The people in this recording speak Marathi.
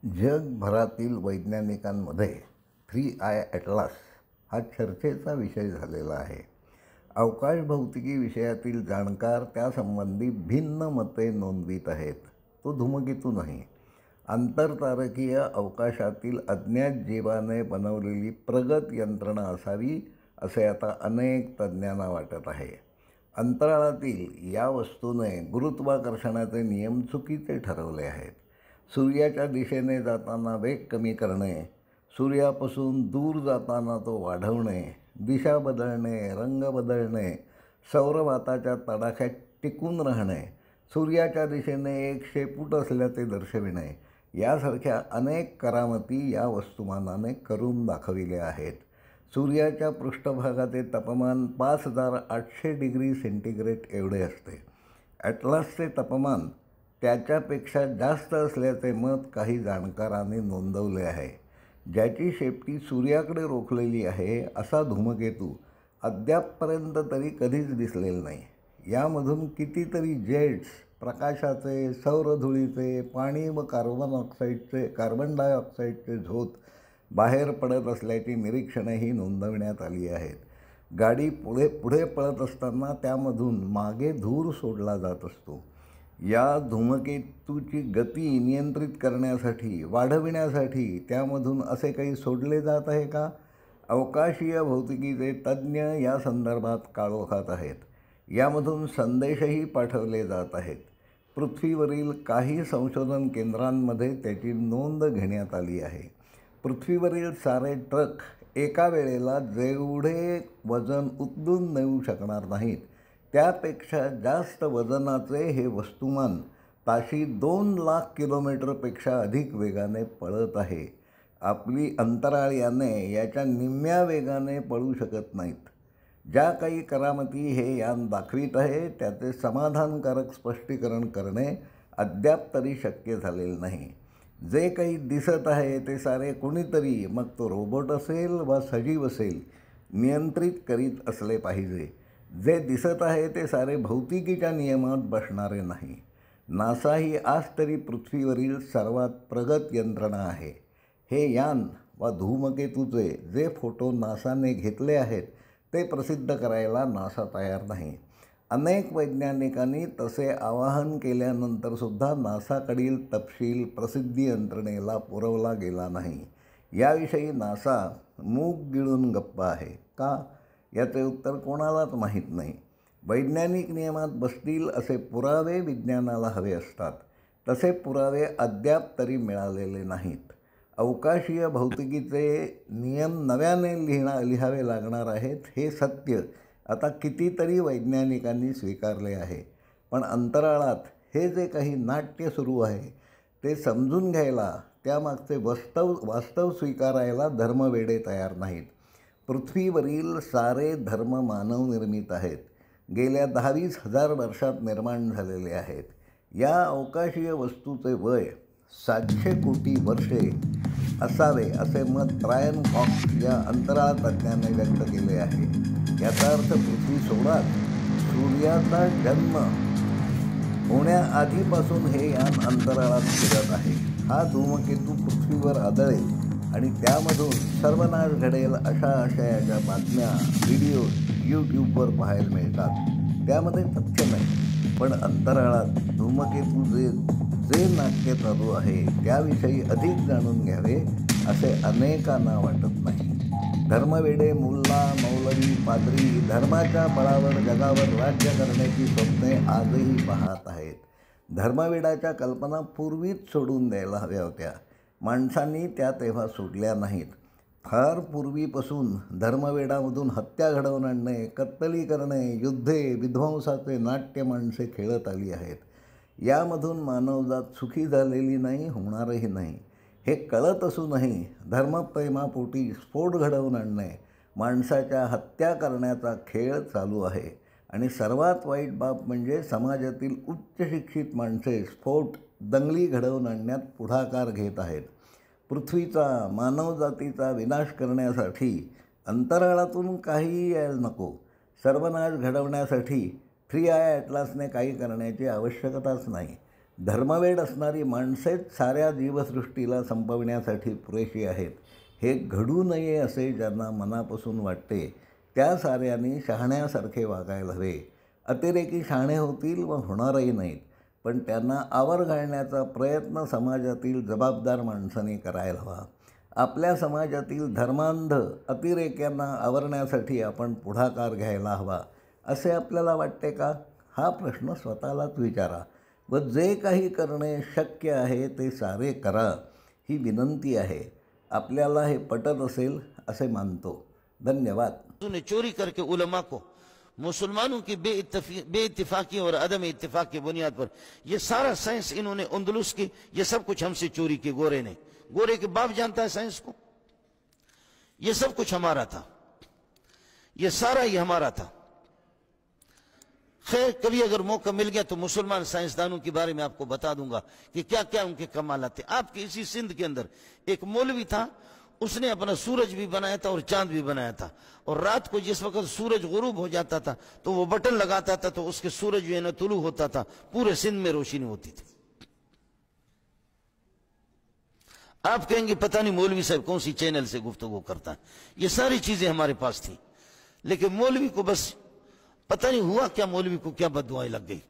जगभरातील वैज्ञानिकांमध्ये 3I ॲटलास हा चर्चेचा विषय झालेला आहे. अवकाश भौतिकी विषयातील जाणकार त्यासंबंधी भिन्न मते नोंदवित आहेत. तो धूमकेतू नाही, आंतरतारकीय अवकाशातील अज्ञात जीवाने बनवलेली प्रगत यंत्रणा असावी असे आता अनेक तज्ज्ञांना वाटत आहे. अंतराळातील या वस्तूने गुरुत्वाकर्षणाचे नियम चुकीचे ठरवले आहेत. सूर्याच्या दिशेने जाताना वेग कमी करणे, सूर्यापासून दूर जाताना तो वाढवणे, दिशा बदलणे, रंग बदलणे, सौरवाताच्या तडाख्यात टिकून राहणे, सूर्याच्या दिशेने एक शेपूट असल्याचे दर्शविणे यासारख्या अनेक करामती या वस्तुमानाने करून दाखविल्या आहेत. सूर्याच्या पृष्ठभागाचे तापमान 5800 डिग्री सेंटीग्रेड एवढे असते. ॲटलासचे तापमान त्याच्यापेक्षा जास्त असल्याचे मत काही जाणकारांनी नोंदवले आहे. ज्याची शेपटी सूर्याकडे रोखलेली आहे असा धूमकेतू अद्यापपर्यंत तरी कधीच दिसलेला नाही. यामधून कितीतरी जेट्स प्रकाशाचे, सौरधुळीचे, पाणी व कार्बन डायऑक्साईडचे झोत बाहेर पडत असल्याची निरीक्षणेही नोंदवण्यात आली आहेत. गाडी पुढे पळत असताना त्यामधून मागे धूर सोडला जात असतो. या धूमकेतूची गती नियंत्रित करण्यासाठी, वाढविण्यासाठी त्यामधून असे काही सोडले जात आहे का? अवकाशीय भौतिकीचे तज्ज्ञ या संदर्भात काळोखात आहेत. यामधून संदेशही पाठवले जात आहेत. पृथ्वीवरील काही संशोधन केंद्रांमध्ये त्याची नोंद घेण्यात आली आहे. पृथ्वीवरील सारे ट्रक एका वेळेला जेवढे वजन उचलून नेऊ शकणार नाहीत त्यापेक्षा जास्त वजनाचे हे वस्तुमान ताशी 2 लाख किलोमीटरपेक्षा अधिक वेगाने पळत आहे. आपली अंतराळयाने याच्या निम्म्या वेगाने पळू शकत नाहीत. ज्या काही करामती हे यान दाखवित आहे त्याचे समाधानकारक स्पष्टीकरण करणे अद्याप तरी शक्य झालेले नाही. जे काही दिसत आहे ते सारे कुणीतरी, मग तो रोबोट असेल वा सजीव असेल, नियंत्रित करीत असले पाहिजे. जे दिसत आहे ते सारे भौतिकीच्या नियमात बसणारे नाही. नासा ही आज तरी पृथ्वीवरील सर्वात प्रगत यंत्रणा आहे. हे यान वा धूमकेतूचे जे फोटो नासाने घेतले आहेत ते प्रसिद्ध करायला नासा तयार नाही. अनेक वैज्ञानिकांनी तसे आवाहन केल्यानंतरसुद्धा नासाकडील तपशील प्रसिद्धी यंत्रणेला पुरवला गेला नाही. याविषयी नासा मूग गिळून गप्प आहे का? याचे उत्तर कोणालाच माहीत नाही. वैज्ञानिक नियमात बसतील असे पुरावे विज्ञानाला हवे असतात. तसे पुरावे अद्याप तरी मिळालेले नाहीत. अवकाशीय भौतिकीचे नियम नव्याने लिहावे लागणार आहेत हे सत्य आता कितीतरी वैज्ञानिकांनी स्वीकारले आहे. पण अंतराळात हे जे काही नाट्य सुरू आहे ते समजून घ्यायला, त्यामागचे वास्तव स्वीकारायला धर्मवेडे तयार नाहीत. पृथ्वीवरील सारे धर्म मानवनिर्मित आहेत. गेल्या 10-20 हजार वर्षात निर्माण झालेले आहेत. या अवकाशीय वस्तूचे वय 700 कोटी वर्षे असावे असे मत ब्रायन कॉक्स या अंतराळ तज्ज्ञाने व्यक्त केले आहे. याचा अर्थ पृथ्वी सोडाच सूर्याचा जन्म होण्याआधीपासून हे यान अंतराळात फिरत आहे. हा धूमकेतू पृथ्वीवर आदळेल आणि त्यामधून सर्वनाश घडेल अशा आशयाच्या बातम्या, व्हिडिओ यूट्यूबवर पाहायला मिळतात. त्यामध्ये तथ्य नाही. पण अंतराळात धूमकेतूचे जे नाट्य चालू आहे त्याविषयी अधिक जाणून घ्यावे असे अनेकांना वाटत नाही. धर्मवेडे, मुल्ला, मौलवी, पाद्री धर्माच्या बळावर जगावर राज्य करण्याची स्वप्ने आजही पाहत आहेत. धर्मवेडाच्या कल्पना पूर्वीच सोडून द्यायला हव्या होत्या. माणसांनी त्या तेव्हा सोडल्या नाहीत. फार पूर्वीपासून धर्मवेडामधून हत्या घडवून आणणे, कत्तली करणे, युद्धे, विध्वंसाचे नाट्य माणसे खेळत आली आहेत. यामधून मानवजात सुखी झालेली नाही, होणारही नाही. हे कळत असूनही धर्मप्रेमापोटी स्फोट घडवून आणणे, माणसाच्या हत्या करण्याचा खेळ चालू आहे. आणि सर्वात वाईट बाब म्हणजे समाजातील उच्च शिक्षित माणसे स्फोट, दंगली घडवून आणण्यात पुढाकार घेत आहेत. पृथ्वीचा, मानवजातीचा विनाश करण्यासाठी अंतराळातून काहीही यायला नको. सर्वनाश घडवण्यासाठी 3I ॲटलासने काही करण्याची आवश्यकताच नाही. धर्मवेड असणारी माणसेच साऱ्या जीवसृष्टीला संपविण्यासाठी पुरेशी आहेत हे घडू नये असे ज्यांना मनापासून वाटते त्या साऱ्यांनी शहाण्यासारखे वागायला हवे. अतिरेकी शहाणे होतील व होणारही नाहीत, पण त्यांना आवर घालण्याचा प्रयत्न समाजातील जबाबदार माणसांनी करायला हवा. आपल्या समाजातील धर्मांध अतिरेक्यांना आवरण्यासाठी आपण पुढाकार घ्यायला हवा असे आपल्याला वाटते का? हा प्रश्न स्वतःलाच विचारा व जे काही करणे शक्य आहे ते सारे करा ही विनंती आहे. आपल्याला हे पटत असेल असे मानतो. धन्यवाद. उन्होंने चोरी करके उलमा को मुसलमानों की बेइत्तिफाकी और अदम इत्तिफाक की बुनियाद पर ये सारा साइंस इन्होंने अंदलुस की, ये सब कुछ हमसे चोरी की. गोरे ने, गोरे के बाप जानता है साइंस को. ये सब कुछ हमारा था, ये सारा ही हमारा था. खैर कभी अगर मौका मिल गया तो मुसलमान साइंसदानों के बारे में आपको बता दूंगा कि क्या क्या उनके कमाल थे. आपके इसी सिंध के अंदर एक मौलवी था, उसने अपना सूरज भी बनाया था और चांद भी बनाया था. और रात को जिस वक्त सूरज गुरूब हो जाता था तो वो बटन लगाता था तो उसके सूरज जो है ना तुलू होता था, पूरे सिंध में रोशनी होती थी. आप कहेंगे पता नहीं मौलवी साहब कौन सी चैनल से गुफ्तगू करता है. ये सारी चीजें हमारे पास थी, लेकिन मौलवी को बस पता नहीं हुआ क्या, मौलवी को क्या बददुआएं लग गई.